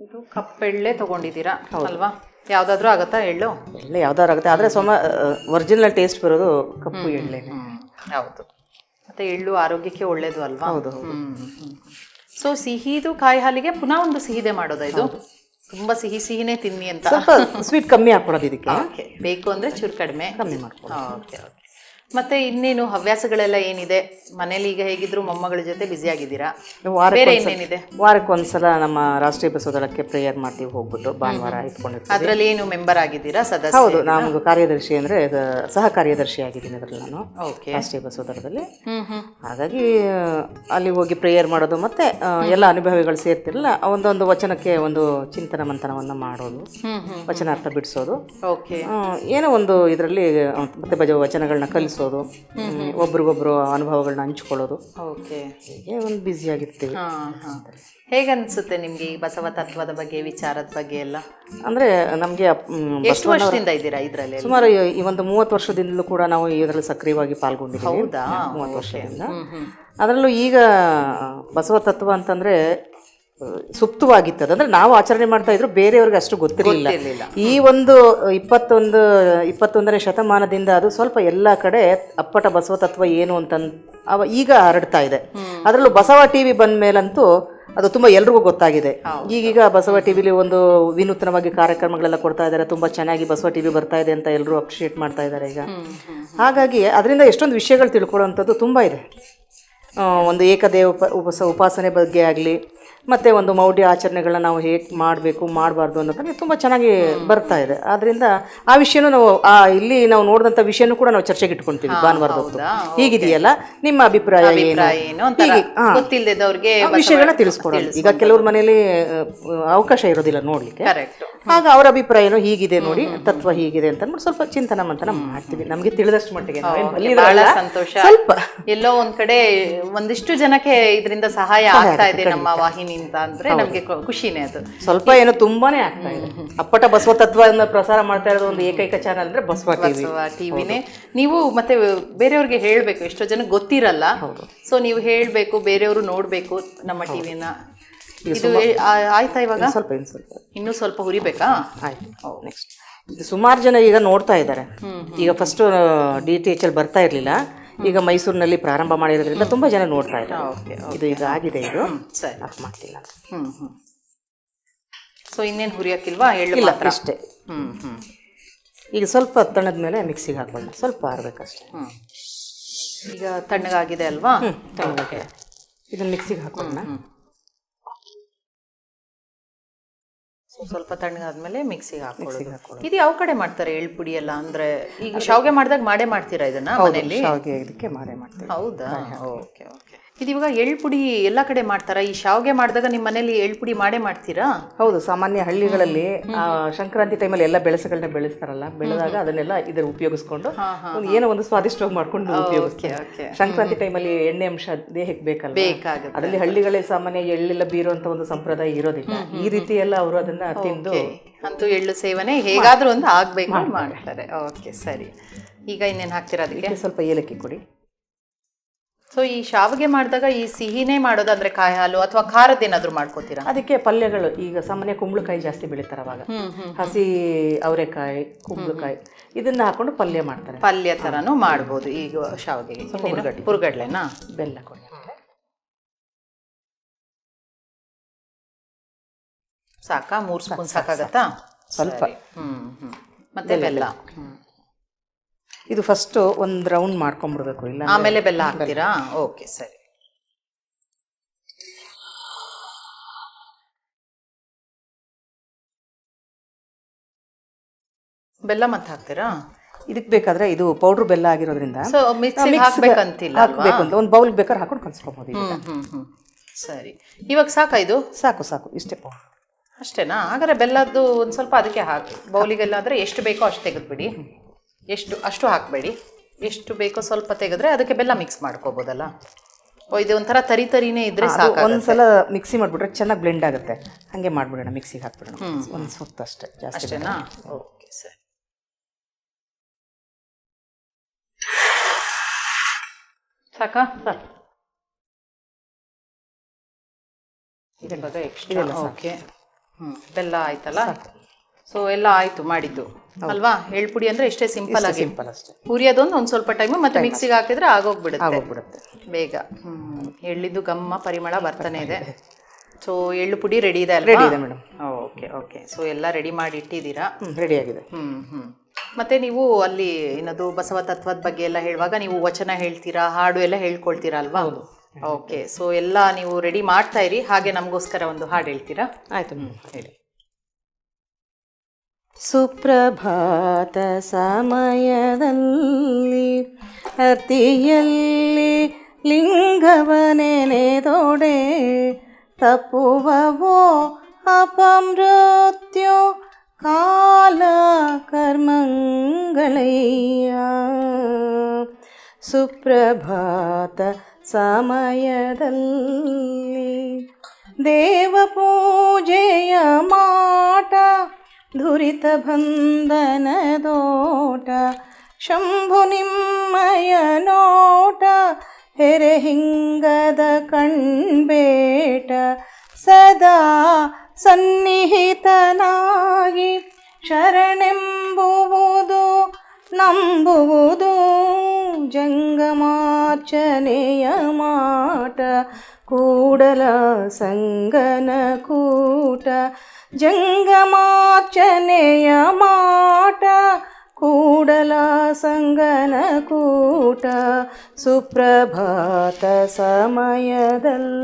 ಇದು ಕಪ್ಪೆಳ್ಳೆ ತಗೊಂಡಿದ್ದೀರಾ ಅಲ್ವಾ? ಯಾವ್ದಾದ್ರು ಆಗತ್ತಾ? ಎಳ್ಳು ಯಾವ್ದಾದ್ರು ಆಗುತ್ತೆ, ಆದ್ರೆ ಒರಿಜಿನಲ್ ಟೇಸ್ಟ್ ಬರೋದು ಕಪ್ಪು ಎಳ್ಳೆ. ಹೌದು. ಮತ್ತೆ ಎಳ್ಳು ಆರೋಗ್ಯಕ್ಕೆ ಒಳ್ಳೇದು ಅಲ್ವಾ? ಹೌದು. ಸೊ ಸಿಹಿದು ಕಾಯಿ ಹಾಲಿಗೆ ಪುನಃ ಒಂದು ಸಿಹಿದೆ ಮಾಡೋದಾ? ಇದು ತುಂಬಾ ಸಿಹಿನೇ ತಿನ್ನಿ ಅಂತ ಸ್ವಲ್ಪ ಸ್ವೀಟ್ ಕಮ್ಮಿ ಹಾಕೊಳ್ಳೋದು ಇದಕ್ಕೆ. ಬೇಕು ಅಂದ್ರೆ ಚೂರು ಕಡಿಮೆ ಮಾಡ್ಕೊಳ್ಳಿ. ಓಕೆ. ಮತ್ತೆ ಇನ್ನೇನು ಹವ್ಯಾಸಗಳೆಲ್ಲ ಏನಿದೆ ಮನೇಲಿ? ಈಗ ಹೇಗಿದ್ರು ಮೊಮ್ಮಗಳ ಜೊತೆ ಬ್ಯುಸಿ ಆಗಿದ್ದೀರಾ, ಬೇರೆ ಇನ್ನೇನಿದೆ? ವಾರಕ್ಕೊಂದ್ಸಲ ನಮ್ಮ ರಾಷ್ಟ್ರೀಯ ಬಸವದಳಕ್ಕೆ ಪ್ರೇಯರ್ ಮಾಡ್ತೀವಿ, ಹೋಗ್ಬಿಟ್ಟು ಭಾನುವಾರ ಇಟ್ಕೊಂಡಿರ್ತೀವಿ. ಅದ್ರಲ್ಲಿ ಏನು ಮೆಂಬರ್ ಆಗಿದ್ದೀರಾ, ಸದಸ್ಯ? ಹೌದು, ನಮ್ದು ಕಾರ್ಯದರ್ಶಿ ಅಂದ್ರೆ ಸಹ ಕಾರ್ಯದರ್ಶಿ ಆಗಿದ್ದೀನಿ ಅದರಲ್ಲಿ ನಾನು, ಓಕೆ. ರಾಷ್ಟ್ರೀಯ ಬಸವದಳದಲ್ಲಿ. ಹಾಗಾಗಿ ಅಲ್ಲಿ ಹೋಗಿ ಪ್ರೇಯರ್ ಮಾಡೋದು, ಮತ್ತೆ ಎಲ್ಲ ಅನುಭವಿಗಳು ಸೇರ್ತಿರಲ್ಲ, ಒಂದೊಂದು ವಚನಕ್ಕೆ ಒಂದು ಚಿಂತನ ಮಂಥನವನ್ನು ಮಾಡೋದು, ವಚನಾರ್ಥ ಬಿಡಿಸೋದು, ಓಕೆ. ಏನೋ ಒಂದು ಇದರಲ್ಲಿ ಮತ್ತೆ ವಚನಗಳನ್ನ ಕಲಿಸೋದು, ಒಬ್ರಿಗೊಬ್ರು ಅನುಭವಗಳನ್ನ ಹಂಚ್ಕೊಳ್ಳೋದು. ಓಕೆ. ಹೀಗೆ ಒಂದು ಬ್ಯುಸಿ ಆಗಿರ್ತೀವಿ. ಹೇಗನ್ಸುತ್ತೆ ನಿಮ್ಗೆ ಈ ಬಸವ ತತ್ವದ ಬಗ್ಗೆ, ವಿಚಾರದ ಬಗ್ಗೆ ಎಲ್ಲ? ಅಂದ್ರೆ ನಮಗೆ ಎಷ್ಟು ವರ್ಷದಿಂದ ಇದ್ದೀರಾ ಇದರಲ್ಲಿ? ಸುಮಾರು ಈ ಒಂದು 30 ವರ್ಷದಿಂದಲೂ ಕೂಡ ನಾವು ಇದರಲ್ಲಿ ಸಕ್ರಿಯವಾಗಿ ಪಾಲ್ಗೊಂಡಿದ್ದೀವಿ. ಹೌದಾ? 30 ವರ್ಷದಿಂದ. ಅದರಲ್ಲೂ ಈಗ ಬಸವ ತತ್ವ ಅಂತಂದ್ರೆ ಸುಪ್ತವಾಗಿತ್ತದ, ಅಂದ್ರೆ ನಾವು ಆಚರಣೆ ಮಾಡ್ತಾ ಇದ್ರು, ಬೇರೆಯವ್ರಿಗೆ ಅಷ್ಟು ಗೊತ್ತಿರಲಿಲ್ಲ. ಈ ಒಂದು 21ನೇ ಶತಮಾನದಿಂದ ಅದು ಸ್ವಲ್ಪ ಎಲ್ಲ ಕಡೆ ಅಪ್ಪಟ ಬಸವ ತತ್ವ ಏನು ಅಂತ ಈಗ ಹರಡ್ತಾ ಇದೆ. ಅದರಲ್ಲೂ ಬಸವ ಟಿವಿ ಬಂದ ಮೇಲಂತೂ ಅದು ತುಂಬ ಎಲ್ರಿಗೂ ಗೊತ್ತಾಗಿದೆ. ಈಗೀಗ ಬಸವ ಟಿವಿಲಿ ಒಂದು ವಿನೂತನವಾಗಿ ಕಾರ್ಯಕ್ರಮಗಳೆಲ್ಲ ಕೊಡ್ತಾ ಇದ್ದಾರೆ, ತುಂಬ ಚೆನ್ನಾಗಿ ಬಸವ ಟಿವಿ ಬರ್ತಾ ಇದೆ ಅಂತ ಎಲ್ಲರೂ ಅಪ್ರಿಷಿಯೇಟ್ ಮಾಡ್ತಾ ಇದ್ದಾರೆ ಈಗ. ಹಾಗಾಗಿ ಅದರಿಂದ ಎಷ್ಟೊಂದು ವಿಷಯಗಳು ತಿಳ್ಕೊಳ್ಳೋವಂಥದ್ದು ತುಂಬ ಇದೆ. ಒಂದು ಏಕದೇವ ಉಪಾಸನೆ ಬಗ್ಗೆ ಆಗಲಿ, ಮತ್ತು ಒಂದು ಮೌಢ್ಯ ಆಚರಣೆಗಳನ್ನ ನಾವು ಹೇಗೆ ಮಾಡಬೇಕು ಮಾಡಬಾರ್ದು ಅನ್ನೋದಕ್ಕೆ ತುಂಬ ಚೆನ್ನಾಗಿ ಬರ್ತಾ ಇದೆ. ಆದ್ದರಿಂದ ಆ ವಿಷಯನೂ ನಾವು ಇಲ್ಲಿ ನಾವು ನೋಡಿದಂಥ ವಿಷಯನೂ ಕೂಡ ನಾವು ಚರ್ಚೆಗೆ ಇಟ್ಕೊಳ್ತೀವಿ ಭಾನುವಾರದ ಹೊತ್ತು. ಹೀಗಿದೆಯಲ್ಲ, ನಿಮ್ಮ ಅಭಿಪ್ರಾಯ ಏನು, ಗೊತ್ತಿಲ್ಲದವ್ರಿಗೆ ವಿಷಯಗಳನ್ನ ತಿಳಿಸ್ಕೊಡೋದು. ಈಗ ಕೆಲವ್ರ ಮನೇಲಿ ಅವಕಾಶ ಇರೋದಿಲ್ಲ ನೋಡ್ಲಿಕ್ಕೆ, ಆಗ ಅವರ ಅಭಿಪ್ರಾಯನೂ ಹೀಗಿದೆ ನೋಡಿ, ತತ್ವ ಹೀಗಿದೆ ಅಂತ ಅಂದ್ಬಿಟ್ಟು ಸ್ವಲ್ಪ ಚಿಂತನ ಮಂಥನ ಮಾಡ್ತೀವಿ, ನಮಗೆ ತಿಳಿದಷ್ಟು ಮಟ್ಟಿಗೆ. ಬಹಳ ಸಂತೋಷ. ಸ್ವಲ್ಪ ಎಲ್ಲೋ ಒಂದ್ ಕಡೆ ಒಂದಿಷ್ಟು ಜನಕ್ಕೆ ಇದರಿಂದ ಸಹಾಯ ಆಗ್ತಾ ಇದೆ ನಮ್ಮ ವಾಹಿನಿ ಅಂತ ಅಂದ್ರೆ ನಮ್ಗೆ ಖುಷಿನೇ. ಅದು ಸ್ವಲ್ಪ ಏನೋ ತುಂಬಾನೇ ಆಗ್ತಾ ಇದೆ. ಅಪ್ಪಟ ಬಸವ ತತ್ವವನ್ನು ಪ್ರಸಾರ ಮಾಡ್ತಾ ಇರೋದು ಒಂದು ಏಕೈಕ ಚಾನಲ್ ಅಂದ್ರೆ ಬಸವ ಟಿವಿನೇ. ನೀವು ಮತ್ತೆ ಬೇರೆಯವ್ರಿಗೆ ಹೇಳ್ಬೇಕು, ಎಷ್ಟೋ ಜನ ಗೊತ್ತಿರಲ್ಲ, ಸೊ ನೀವು ಹೇಳ್ಬೇಕು, ಬೇರೆಯವರು ನೋಡ್ಬೇಕು ನಮ್ಮ ಟಿವಿನ. ಇದು ಆಯ್ತಾ ಇವಾಗ? ಇನ್ನೂ ಸ್ವಲ್ಪ ಹುರಿಬೇಕಾ? ಆಯ್ತು. ನೆಕ್ಸ್ಟ್ ಸುಮಾರು ಜನ ಈಗ ನೋಡ್ತಾ ಇದ್ದಾರೆ. ಈಗ ಫಸ್ಟ್ DTH ಅಲ್ಲಿ ಬರ್ತಾ ಇರ್ಲಿಲ್ಲ, ಈಗ ಮೈಸೂರಿನಲ್ಲಿ ಪ್ರಾರಂಭ ಮಾಡಿರೋದ್ರಿಂದ ತುಂಬಾ ಜನ ನೋಡ್ತಾ ಇದ್ದಾರೆ. ಇದು ಈಗ ಆಗಿದೆ, ಇದು ಸರಿ ಮಾಡ್ತಿಲ್ಲ. ಸೊ ಇನ್ನೇನು ಹುರಿಯಕ್ಕಿಲ್ವಾ? ಎಳ್ಳು ಅಷ್ಟೇ. ಈಗ ಸ್ವಲ್ಪ ತಣ್ಣದ ಮೇಲೆ ಮಿಕ್ಸಿಗೆ ಹಾಕೊಳ್ಳೋಣ, ಸ್ವಲ್ಪ ಆರ್ಬೇಕಷ್ಟೇ. ಈಗ ತಣ್ಣಗಾಗಿದೆ ಅಲ್ವಾ? ತಣ್ಣಗೆ ಇದನ್ನ ಮಿಕ್ಸಿಗೆ ಹಾಕೊಳ್ಳೋಣ. ಸ್ವಲ್ಪ ತಣ್ಣಗಾದ್ಮೇಲೆ ಮಿಕ್ಸಿಗೆ ಹಾಕೊಳ್ಳೋದು. ಇದು ಯಾವ ಕಡೆ ಮಾಡ್ತಾರೆ ಎಳ್ಳು ಪುಡಿ ಎಲ್ಲ? ಅಂದ್ರೆ ಈಗ ಶಾವ್ಗೆ ಮಾಡಿದಾಗ ಮಾಡೇ ಮಾಡ್ತೀರಾ ಇದನ್ನ ಮನೆಯಲ್ಲಿ? ಶಾವ್ಗೆ ಇದಕ್ಕೆ ಮಾಡೇ ಮಾಡ್ತೀವಿ. ಹೌದಾ? Okay okay. ಇದು ಇವಾಗ ಎಳ್ಳು ಪುಡಿ ಎಲ್ಲ ಕಡೆ ಮಾಡ್ತಾರಾ? ಈ ಶಾವ್ಗೆ ಮಾಡಿದಾಗ ನಿಮ್ಮ ಮನೇಲಿ ಎಳ್ಳು ಪುಡಿ ಮಾಡೇ ಮಾಡ್ತೀರಾ? ಹೌದು, ಸಾಮಾನ್ಯ ಹಳ್ಳಿಗಳಲ್ಲಿ ಸಂಕ್ರಾಂತಿ ಟೈಮಲ್ಲಿ ಎಲ್ಲ ಬೆಳೆಸಗಳನ್ನ ಬೆಳೆಸ್ತಾರಲ್ಲ, ಬೆಳೆದಾಗ ಅದನ್ನೆಲ್ಲ ಇದರ ಉಪಯೋಗಿಸ್ಕೊಂಡು ಏನೋ ಒಂದು ಸ್ವಾದಿಷ್ಟವಾಗಿ ಮಾಡ್ಕೊಂಡು ಉಪಯೋಗಿಸ್ತಾರೆ. ಸಂಕ್ರಾಂತಿ ಟೈಮಲ್ಲಿ ಎಣ್ಣೆ ಅಂಶ ದೇಹಕ್ಕೆ ಬೇಕಾಗುತ್ತೆ. ಅದರಲ್ಲಿ ಹಳ್ಳಿಗಳೇ ಸಾಮಾನ್ಯ ಎಳ್ಳೆಲ್ಲ ಬೀರುವಂತ ಒಂದು ಸಂಪ್ರದಾಯ ಇರೋದಿಲ್ಲ. ಈ ರೀತಿ ಎಲ್ಲ ಅವರು ಅದನ್ನ ತಿಂದು ಅಂತೂ ಎಳ್ಳು ಸೇವನೆ ಹೇಗಾದ್ರೂ ಒಂದು ಆಗ್ಬೇಕು ಮಾಡ್ತಾರೆ. ಓಕೆ ಸರಿ. ಈಗ ಇನ್ನೇನು ಹಾಕ್ತೀರಾ ಅದಕ್ಕೆ? ಸ್ವಲ್ಪ ಏಲಕ್ಕಿ ಕೊಡಿ. ಸೊ ಈ ಶಾವಿಗೆ ಮಾಡಿದಾಗ ಈ ಸಿಹಿನೇ ಮಾಡೋದು ಅಂದ್ರೆ ಕಾಯಿ ಹಾಲು ಅಥವಾ ಖಾರದ್ದೇನಾದ್ರೂ ಮಾಡ್ಕೋತೀರಾ? ಅದಕ್ಕೆ ಪಲ್ಯಗಳು ಈಗ ಸಾಮಾನ್ಯ ಕುಂಬಳಕಾಯಿ ಜಾಸ್ತಿ ಬೆಳೀತಾರೆ ಅವಾಗ, ಹಸಿ ಅವರೆಕಾಯಿ, ಕುಂಬಳಕಾಯಿ ಇದನ್ನ ಹಾಕೊಂಡು ಪಲ್ಯ ಮಾಡ್ತಾರೆ. ಪಲ್ಯ ತರನು ಮಾಡ್ಬೋದು ಈಗ ಶಾವಿಗೆಗೆ. ಹುರ್ಗಡ್ಲೆನಾ? ಬೆಲ್ಲ ಕೊಡಿ. ಸಾಕಾ? 3 ಸ್ಪೂನ್ ಸಾಕಾಗತ್ತಾ? ಸ್ವಲ್ಪ. ಮತ್ತೆ ಬೆಲ್ಲ. ಇದು ಫಸ್ಟ್ ಒಂದು ರೌಂಡ್ ಮಾಡ್ಕೊಂಡ್ಬಿಡ್ಬೇಕು, ಇಲ್ಲ ಆಮೇಲೆ ಬೆಲ್ಲ ಹಾಕ್ತೀರಾ? ಓಕೆ ಸರಿ. ಬೆಲ್ಲ ಮತ್ತೆ ಹಾಕ್ತೀರಾ? ಇದಕ್ಕೆ ಬೇಕಾದ್ರೆ ಇದು ಪೌಡರ್ ಬೆಲ್ಲ ಆಗಿರೋದ್ರಿಂದ ಹಾಕ್ಬೇಕಂತಿಲ್ಲ, ಹಾಕ್ಬೇಕು ಅಂತ ಒಂದು ಬೌಲ್ ಬೇಕಾದ್ರೆ ಹಾಕೊಂಡು ಕನ್ಸ್ಕೊಬೋದು. ಸರಿ. ಇವಾಗ ಸಾಕಾ? ಇದು ಸಾಕು ಇಷ್ಟೇ. ಅಷ್ಟೇನಾ? ಹಾಗಾದ್ರೆ ಬೆಲ್ಲದ್ದು ಒಂದು ಸ್ವಲ್ಪ ಅದಕ್ಕೆ ಹಾಕಿ ಬೌಲಿಗೆಲ್ಲ. ಅಂದರೆ ಎಷ್ಟು ಬೇಕೋ ಅಷ್ಟು ತೆಗೆದ್ಬಿಡಿ, ಅಷ್ಟು ಹಾಕಬೇಡಿ, ಎಷ್ಟು ಬೇಕೋ ಸ್ವಲ್ಪ ತೆಗೆದ್ರೆ ಅದಕ್ಕೆ ಬೆಲ್ಲ ಮಿಕ್ಸ್ ಮಾಡ್ಕೋಬೋದಲ್ಲ. ಇದು ಒಂಥರ ತರಿನೇ ಇದ್ರೆ ಸಾಕು. ಒಂದ್ಸಲ ಮಿಕ್ಸಿ ಮಾಡಿಬಿಟ್ರೆ ಚೆನ್ನಾಗಿ ಬ್ಲೆಂಡ್ ಆಗುತ್ತೆ. ಹಾಗೆ ಮಾಡಿಬಿಡೋಣ, ಮಿಕ್ಸಿಗೆ ಹಾಕ್ಬಿಡೋಣ ಒಂದು ಸುತ್ತ ಅಷ್ಟೇ, ಜಾಸ್ತಿ. ಅಷ್ಟೇನಾ? ಓಕೆ ಸರಿ. ಸಾಕಾ? ಇವಾಗ ಎಕ್ಸ್ಟ್ರಾ. ಓಕೆ. ಬೆಲ್ಲ ಆಯ್ತಲ್ಲ? ಸೊ ಎಲ್ಲ ಆಯ್ತು ಮಾಡಿದ್ದು ಅಲ್ವಾ? ಎಳ್ಳು ಪುಡಿ ಅಂದ್ರೆ ಎಷ್ಟೇ ಸಿಂಪಲ್ ಆಗಿ ಹುರಿಯೋದೊಂದು ಒಂದು ಸ್ವಲ್ಪ ಟೈಮು, ಮತ್ತೆ ಮಿಕ್ಸಿಗೆ ಹಾಕಿದ್ರೆ ಆಗೋಗ್ಬಿಡುತ್ತೆ ಬೇಗ. ಎಳ್ಳಿದ್ದು ಗಮ್ಮ ಪರಿಮಳ ಬರ್ತಾನೆ ಇದೆ. ಸೊ ಎಳ್ಳು ಪುಡಿ ರೆಡಿ ಇದೆ ಅಲ್ವಾ? ರೆಡಿ ಇದೆ ಮೇಡಮ್. Okay okay. ಸೊ ಎಲ್ಲ ರೆಡಿ ಮಾಡಿ ಇಟ್ಟಿದ್ದೀರಾ? ರೆಡಿ ಆಗಿದೆ. ಮತ್ತೆ ನೀವು ಅಲ್ಲಿ ಏನದು ಬಸವ ತತ್ವದ ಬಗ್ಗೆ ಎಲ್ಲ ಹೇಳುವಾಗ ನೀವು ವಚನ ಹೇಳ್ತೀರಾ, ಹಾಡು ಎಲ್ಲ ಹೇಳ್ಕೊಳ್ತೀರಾ ಅಲ್ವಾ? ಓಕೆ, ಸೊ ಎಲ್ಲ ನೀವು ರೆಡಿ ಮಾಡ್ತಾ ಇರಿ. ಹಾಗೆ ನಮಗೋಸ್ಕರ ಒಂದು ಹಾಡು ಹೇಳ್ತೀರಾ? ಆಯ್ತು, ಹೇಳಿ. ಸುಪ್ರಭಾತ ಸಮಯದಲ್ಲಿ ಅತಿಯಲ್ಲಿ ಲಿಂಗವನೆನೆದೊಡೆ ತಪ್ಪುವವೋ ಅಪಮೃತ್ಯು ಕಾಲ ಕರ್ಮಂಗಳಯ್ಯ. ಸುಪ್ರಭಾತ ಸಮಯದಲ್ಲಿ ದೇವ ಪೂಜೆಯ ಮಾಟ ದುರಿತ ಬಂಧನದೋಟ ಶಂಭು ನಿಮ್ಮಯ ನೋಟ ಹೆರೆಹಿಂಗದ ಕಣ್ಬೇಟ ಸದಾ ಸನ್ನಿಹಿತನಾಗಿ ಶರಣೆಂಬುವುದು ನಂಬುವುದು ಜಂಗಮಾರ್ಚನೆಯ ಮಾಟ ಕೂಡಲ ಸಂಗನ ಕೂಟ ಜಂಗಮಾರ್ಚನೆಯ ಮಾಟ ಕೂಡಲ ಸಂಗನ ಕೂಟ ಸುಪ್ರಭಾತ ಸಮಯದಲ್ಲಿ.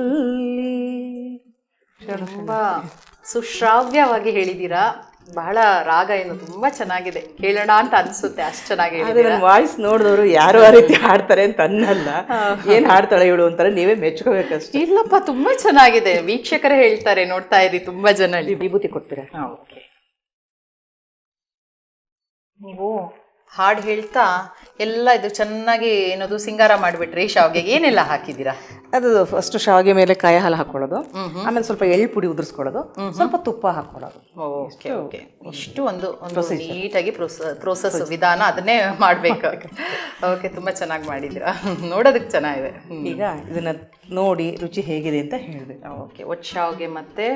ತುಂಬಾ ಸುಶ್ರಾವ್ಯವಾಗಿ ಹೇಳಿದ್ದೀರಾ. ಬಹಳ ರಾಗ ಏನು ತುಂಬಾ ಚೆನ್ನಾಗಿದೆ, ಕೇಳೋಣ ಅಂತ ಅನ್ಸುತ್ತೆ, ಅಷ್ಟು ಚೆನ್ನಾಗಿ ಹೇಳಿದ್ದೀರಾ. ವಾಯ್ಸ್ ನೋಡಿದವರು ಯಾರು ಆ ರೀತಿ ಹಾಡ್ತಾರೆ ಅಂತ ಅನ್ನಲ್ಲ, ಏನ್ ಹಾಡ್ತಾಳೆ ಇವಳು ಅಂತಾರೆ, ನೀವೇ ಮೆಚ್ಕೋಬೇಕಷ್ಟೇ. ಇಲ್ಲಪ್ಪ, ತುಂಬಾ ಚೆನ್ನಾಗಿದೆ. ವೀಕ್ಷಕರೇ ಹೇಳ್ತಾರೆ, ನೋಡ್ತಾ ಇರಿ, ತುಂಬಾ ಜನ. ವಿಭೂತಿ ಕೊಡ್ತೀರಾ? ಓಕೆ. ನೀವು ಹಾಡು ಹೇಳ್ತಾ ಎಲ್ಲ ಇದು ಚೆನ್ನಾಗಿ ಏನದು ಸಿಂಗಾರ ಮಾಡಿಬಿಟ್ರಿ. ಶಾವಿಗೆಗೆ ಏನೆಲ್ಲ ಹಾಕಿದ್ದೀರಾ? ಅದು ಫಸ್ಟ್ ಶಾವಿಗೆ ಮೇಲೆ ಕಾಯಿ ಹಾಲು ಹಾಕೊಳ್ಳೋದು, ಆಮೇಲೆ ಸ್ವಲ್ಪ ಎಳ್ಳು ಪುಡಿ ಉದುರಿಸ್ಕೊಳ್ಳೋದು, ಸ್ವಲ್ಪ ತುಪ್ಪ ಹಾಕೊಳ್ಳೋದು. Okay okay. ಇಷ್ಟು ಒಂದು ನೀಟಾಗಿ ಪ್ರೋಸೆಸ್ ವಿಧಾನ, ಅದನ್ನೇ ಮಾಡಬೇಕು. ಓಕೆ, ತುಂಬಾ ಚೆನ್ನಾಗಿ ಮಾಡಿದ್ದೀರಾ, ನೋಡೋದಕ್ಕೆ ಚೆನ್ನಾಗಿದೆ. ಈಗ ಇದನ್ನ ನೋಡಿ ರುಚಿ ಹೇಗಿದೆ ಅಂತ ಹೇಳ್ಬೇಕು. ಓಕೆ, ಒಟ್ಟು ಶಾವಿಗೆ ಮತ್ತೆ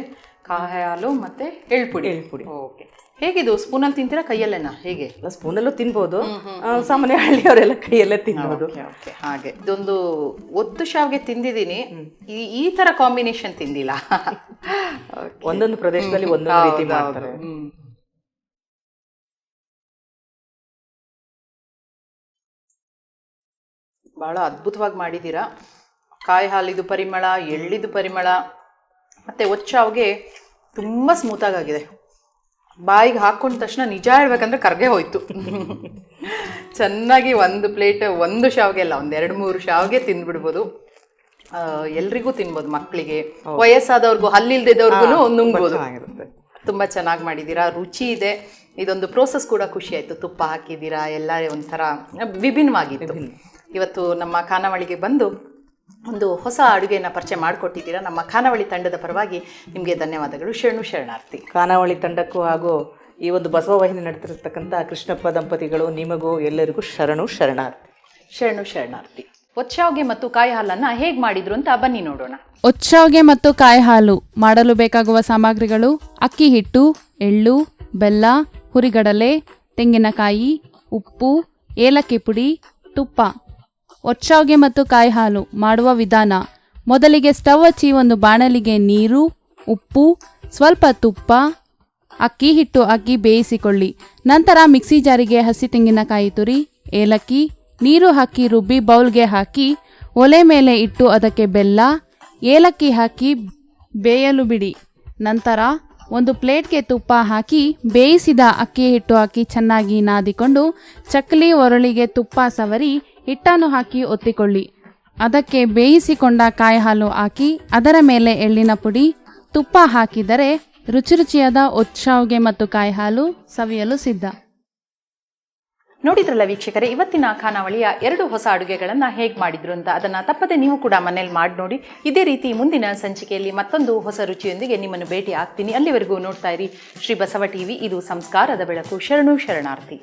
ಕಾಯಿ ಹಾಲು ಮತ್ತೆ ಎಳ್ಳು ಪುಡಿ. ಓಕೆ, ಹೇಗಿದು? ಸ್ಪೂನಲ್ಲಿ ತಿಂತೀರಾ, ಕೈಯಲ್ಲೇನಾ, ಹೇಗೆ? ಸ್ಪೂನಲ್ಲೂ ತಿನ್ಬೋದು, ಸಾಮಾನ್ಯ ಹಳ್ಳಿಯವರೆಲ್ಲ ಕೈಯಲ್ಲೇ ತಿನ್ಬೋದು. ಹಾಗೆ ಇದೊಂದು ಒತ್ತು ಶಾವಿಗೆ ತಿಂದಿದ್ದೀನಿ, ಈ ತರ ಕಾಂಬಿನೇಷನ್ ತಿಂದಿಲ್ಲ. ಒಂದೊಂದು ಪ್ರದೇಶದಲ್ಲಿ ಒಂದೊಂದು ರೀತಿ ಮಾಡ್ತಾರೆ. ಬಹಳ ಅದ್ಭುತವಾಗಿ ಮಾಡಿದ್ದೀರಾ. ಕಾಯಿ ಹಾಲಿದು ಪರಿಮಳ, ಎಳ್ಳಿದು ಪರಿಮಳ, ಮತ್ತೆ ಒತ್ತು ಶಾವಿಗೆ ತುಂಬಾ ಸ್ಮೂತಾಗಿ ಆಗಿದೆ. ಬಾಯಿಗೆ ಹಾಕೊಂಡ ತಕ್ಷಣ ನಿಜ ಹೇಳ್ಬೇಕಂದ್ರೆ ಕರ್ಗೆ ಹೋಯ್ತು. ಚೆನ್ನಾಗಿ ಒಂದು ಪ್ಲೇಟ್, ಒಂದು ಶಾವಿಗೆ ಅಲ್ಲ, ಒಂದು 2-3 ಶಾವಿಗೆ ತಿಂದ್ಬಿಡ್ಬೋದು. ಎಲ್ರಿಗೂ ತಿನ್ಬೋದು, ಮಕ್ಕಳಿಗೆ, ವಯಸ್ಸಾದವ್ರಿಗೂ, ಹಲ್ಲಿಲ್ದಿದ್ದವ್ರಿಗೂ ನುಂಗ್ಬೋದು. ತುಂಬ ಚೆನ್ನಾಗಿ ಮಾಡಿದ್ದೀರಾ, ರುಚಿ ಇದೆ. ಇದೊಂದು ಪ್ರೋಸೆಸ್ ಕೂಡ ಖುಷಿ ಆಯಿತು. ತುಪ್ಪ ಹಾಕಿದ್ದೀರಾ, ಎಲ್ಲ ಒಂಥರ ವಿಭಿನ್ನವಾಗಿತ್ತು. ಇವತ್ತು ನಮ್ಮ ಖಾನಾವಳಿಗೆ ಬಂದು ಒಂದು ಹೊಸ ಅಡುಗೆಯನ್ನು ಪರಿಚಯ ಮಾಡಿಕೊಟ್ಟಿದ್ದೀರಾ. ನಮ್ಮ ಖಾನಾವಳಿ ತಂಡದ ಪರವಾಗಿ ನಿಮಗೆ ಧನ್ಯವಾದಗಳು. ಶರಣಾರ್ಥಿ. ಖಾನಾವಳಿ ತಂಡಕ್ಕೂ ಹಾಗೂ ಈ ಒಂದು ಬಸವ ವಾಹಿನಿ ನಡೆತಿರ್ತಕ್ಕಂಥ ಕೃಷ್ಣಪ್ಪ ದಂಪತಿಗಳು ನಿಮಗೂ ಎಲ್ಲರಿಗೂ ಶರಣಾರ್ಥಿ. ಒಚ್ಚಾವ್ಗೆ ಮತ್ತು ಕಾಯಿ ಹಾಲನ್ನು ಹೇಗೆ ಮಾಡಿದ್ರು ಅಂತ ಬನ್ನಿ ನೋಡೋಣ. ಒಚ್ಚಾವ್ಗೆ ಮತ್ತು ಕಾಯಿ ಹಾಲು ಮಾಡಲು ಬೇಕಾಗುವ ಸಾಮಗ್ರಿಗಳು: ಅಕ್ಕಿ ಹಿಟ್ಟು, ಎಳ್ಳು, ಬೆಲ್ಲ, ಹುರಿಗಡಲೆ, ತೆಂಗಿನಕಾಯಿ, ಉಪ್ಪು, ಏಲಕ್ಕಿ ಪುಡಿ, ತುಪ್ಪ. ಒಚ್ಚಾವ್ಗೆ ಮತ್ತು ಕಾಯಿ ಹಾಲು ಮಾಡುವ ವಿಧಾನ: ಮೊದಲಿಗೆ ಸ್ಟವ್ ಹಚ್ಚಿ ಒಂದು ಬಾಣಲಿಗೆ ನೀರು, ಉಪ್ಪು, ಸ್ವಲ್ಪ ತುಪ್ಪ, ಅಕ್ಕಿ ಹಿಟ್ಟು ಹಾಕಿ ಬೇಯಿಸಿಕೊಳ್ಳಿ. ನಂತರ ಮಿಕ್ಸಿ ಜಾರಿಗೆ ಹಸಿ ತೆಂಗಿನಕಾಯಿ ತುರಿ, ಏಲಕ್ಕಿ, ನೀರು ಹಾಕಿ ರುಬ್ಬಿ ಬೌಲ್ಗೆ ಹಾಕಿ ಒಲೆ ಮೇಲೆ ಇಟ್ಟು ಅದಕ್ಕೆ ಬೆಲ್ಲ, ಏಲಕ್ಕಿ ಹಾಕಿ ಬೇಯಲು ಬಿಡಿ. ನಂತರ ಒಂದು ಪ್ಲೇಟ್ಗೆ ತುಪ್ಪ ಹಾಕಿ ಬೇಯಿಸಿದ ಅಕ್ಕಿ ಹಿಟ್ಟು ಹಾಕಿ ಚೆನ್ನಾಗಿ ನಾದಿಕೊಂಡು ಚಕ್ಕಲಿ ಒರಳಿಗೆ ತುಪ್ಪ ಸವರಿ ಹಿಟ್ಟನ್ನು ಹಾಕಿ ಒತ್ತಿಕೊಳ್ಳಿ. ಅದಕ್ಕೆ ಬೇಯಿಸಿಕೊಂಡ ಕಾಯಿ ಹಾಲು ಹಾಕಿ ಅದರ ಮೇಲೆ ಎಳ್ಳಿನ ಪುಡಿ, ತುಪ್ಪ ಹಾಕಿದರೆ ರುಚಿಯಾದ ಒಚ್ಚಾವ್ಗೆ ಮತ್ತು ಕಾಯಿ ಹಾಲು ಸವಿಯಲು ಸಿದ್ಧ. ನೋಡಿದ್ರಲ್ಲ ವೀಕ್ಷಕರೇ, ಇವತ್ತಿನ ಖಾನಾವಳಿಯ 2 ಹೊಸ ಅಡುಗೆಗಳನ್ನು ಹೇಗೆ ಮಾಡಿದ್ರು ಅಂತ. ಅದನ್ನು ತಪ್ಪದೆ ನೀವು ಕೂಡ ಮನೇಲಿ ಮಾಡಿ ನೋಡಿ. ಇದೇ ರೀತಿ ಮುಂದಿನ ಸಂಚಿಕೆಯಲ್ಲಿ ಮತ್ತೊಂದು ಹೊಸ ರುಚಿಯೊಂದಿಗೆ ನಿಮ್ಮನ್ನು ಭೇಟಿ ಆಗ್ತೀನಿ. ಅಲ್ಲಿವರೆಗೂ ನೋಡ್ತಾ ಇರಿ ಶ್ರೀ ಬಸವ ಟಿವಿ. ಇದು ಸಂಸ್ಕಾರದ ಬೆಳಕು. ಶರಣಾರ್ಥಿ.